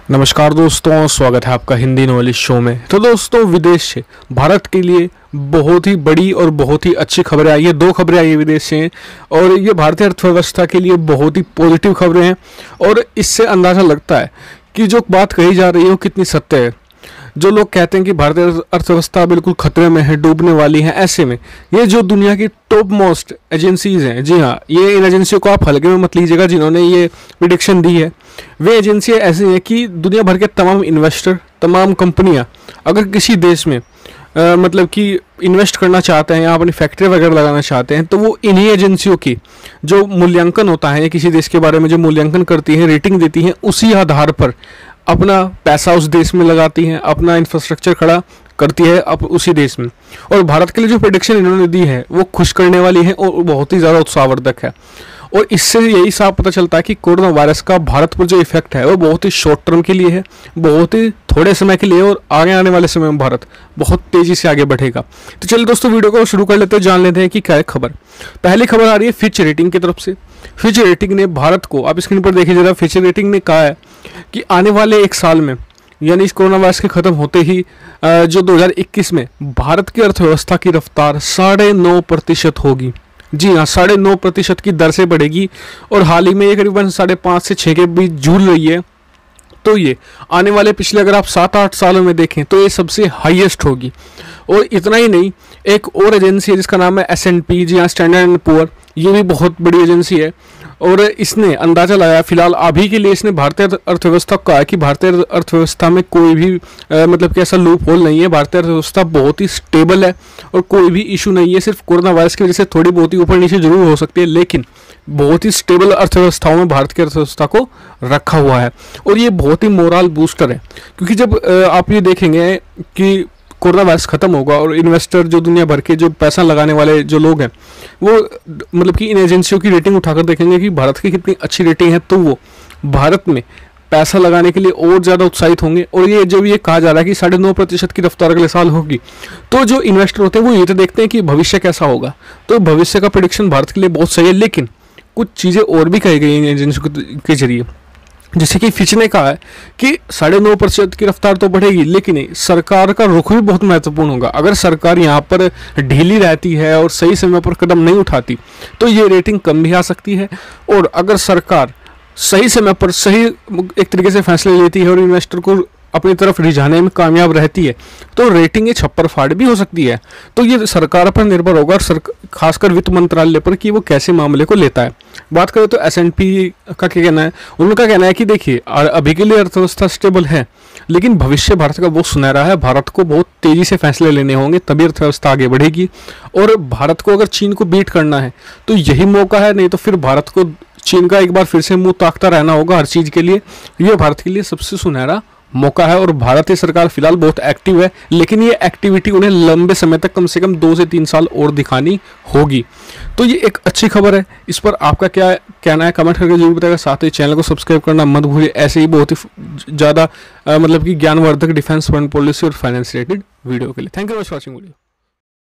नमस्कार दोस्तों, स्वागत है आपका हिंदी नॉलेज शो में। तो दोस्तों, विदेश से भारत के लिए बहुत ही बड़ी और बहुत ही अच्छी खबरें आई है। दो खबरें आई है विदेश से और ये भारतीय अर्थव्यवस्था के लिए बहुत ही पॉजिटिव खबरें हैं और इससे अंदाज़ा लगता है कि जो बात कही जा रही है वो कितनी सत्य है। जो लोग कहते हैं कि भारतीय अर्थव्यवस्था बिल्कुल खतरे में है, डूबने वाली है, ऐसे में ये जो दुनिया की टॉप मोस्ट एजेंसीज हैं, जी हाँ, ये इन एजेंसियों को आप हल्के में मत लीजिएगा जिन्होंने ये प्रिडिक्शन दी है। वे एजेंसियाँ ऐसी हैं कि दुनिया भर के तमाम इन्वेस्टर, तमाम कंपनियां अगर किसी देश में मतलब कि इन्वेस्ट करना चाहते हैं या अपनी फैक्ट्री वगैरह लगाना चाहते हैं तो वो इन्हीं एजेंसियों की जो मूल्यांकन होता है, किसी देश के बारे में जो मूल्यांकन करती है, रेटिंग देती हैं, उसी आधार पर अपना पैसा उस देश में लगाती हैं, अपना इंफ्रास्ट्रक्चर खड़ा करती है अब उसी देश में। और भारत के लिए जो प्रेडिक्शन इन्होंने दी है वो खुश करने वाली है और बहुत ही ज़्यादा उत्साहवर्धक है। और इससे यही साफ पता चलता है कि कोरोना वायरस का भारत पर जो इफेक्ट है वो बहुत ही शॉर्ट टर्म के लिए है, बहुत ही थोड़े समय के लिए, और आगे आने वाले समय में भारत बहुत तेज़ी से आगे बढ़ेगा। तो चलिए दोस्तों, वीडियो को शुरू कर लेते हैं, जान लेते हैं कि क्या है खबर। पहली खबर आ रही है फिच रेटिंग की तरफ से। फिच रेटिंग ने भारत को, आप स्क्रीन पर देखिए जरा, फिच रेटिंग ने कहा है कि आने वाले एक साल में, यानी इस कोरोना वायरस के ख़त्म होते ही जो 2021 में भारत की अर्थव्यवस्था की रफ्तार 9.5% होगी। जी हाँ, 9.5% की दर से बढ़ेगी और हाल ही में ये करीबन 5.5 से 6 के बीच झूल रही है। तो ये आने वाले पिछले अगर आप 7-8 सालों में देखें तो ये सबसे हाईएस्ट होगी। और इतना ही नहीं, एक और एजेंसी है जिसका नाम है S&P, जी हाँ, स्टैंडर्ड एंड पुअर, ये भी बहुत बड़ी एजेंसी है और इसने अंदाज़ा लगाया, फिलहाल अभी के लिए इसने भारतीय अर्थव्यवस्था को कहा कि भारतीय अर्थव्यवस्था में कोई भी मतलब कि ऐसा लूप होल नहीं है। भारतीय अर्थव्यवस्था बहुत ही स्टेबल है और कोई भी इशू नहीं है। सिर्फ कोरोना वायरस की वजह से थोड़ी बहुत ही ऊपर नीचे जरूर हो सकती है, लेकिन बहुत ही स्टेबल अर्थव्यवस्थाओं में भारत की अर्थव्यवस्था को रखा हुआ है। और ये बहुत ही मोरल बूस्टर है, क्योंकि जब आप ये देखेंगे कि कोरोना वायरस खत्म होगा और इन्वेस्टर जो दुनिया भर के जो पैसा लगाने वाले जो लोग हैं वो मतलब कि इन एजेंसियों की रेटिंग उठाकर देखेंगे कि भारत की कितनी अच्छी रेटिंग है, तो वो भारत में पैसा लगाने के लिए और ज़्यादा उत्साहित होंगे। और ये जब ये कहा जा रहा है कि 9.5% की रफ्तार अगले साल होगी, तो जो इन्वेस्टर होते हैं वो ये तो देखते हैं कि भविष्य कैसा होगा। तो भविष्य का प्रेडिक्शन भारत के लिए बहुत सही है, लेकिन कुछ चीज़ें और भी कही गई हैं एजेंसियों के जरिए। जैसे कि फिच ने कहा है कि 9.5% की रफ्तार तो बढ़ेगी, लेकिन सरकार का रुख भी बहुत महत्वपूर्ण होगा। अगर सरकार यहाँ पर ढीली रहती है और सही समय पर कदम नहीं उठाती तो ये रेटिंग कम भी आ सकती है। और अगर सरकार सही समय पर सही एक तरीके से फैसले लेती है और इन्वेस्टर को अपनी तरफ रिझाने में कामयाब रहती है तो रेटिंग ये छप्पर फाड़ भी हो सकती है। तो ये सरकार पर निर्भर होगा और खासकर वित्त मंत्रालय पर कि वो कैसे मामले को लेता है। बात करें तो S&P का क्या कहना है, उनका कहना है कि देखिए अभी के लिए अर्थव्यवस्था स्टेबल है, लेकिन भविष्य भारत का बहुत सुनहरा है। भारत को बहुत तेज़ी से फैसले लेने होंगे, तभी अर्थव्यवस्था आगे बढ़ेगी। और भारत को अगर चीन को बीट करना है तो यही मौका है, नहीं तो फिर भारत को चीन का एक बार फिर से मुंह ताकता रहना होगा हर चीज़ के लिए। ये भारत के लिए सबसे सुनहरा मौका है और भारतीय सरकार फिलहाल बहुत एक्टिव है, लेकिन ये एक्टिविटी उन्हें लंबे समय तक, कम से कम 2 से 3 साल और दिखानी होगी। तो ये एक अच्छी खबर है। इस पर आपका क्या कहना है कमेंट करके जरूर बताएगा। साथ ही चैनल को सब्सक्राइब करना मत भूलिए, ऐसे ही बहुत ही ज़्यादा मतलब कि ज्ञानवर्धक डिफेंस, फॉरेन पॉलिसी और फाइनेंस रिलेटेड वीडियो के लिए। Thank you for watching video.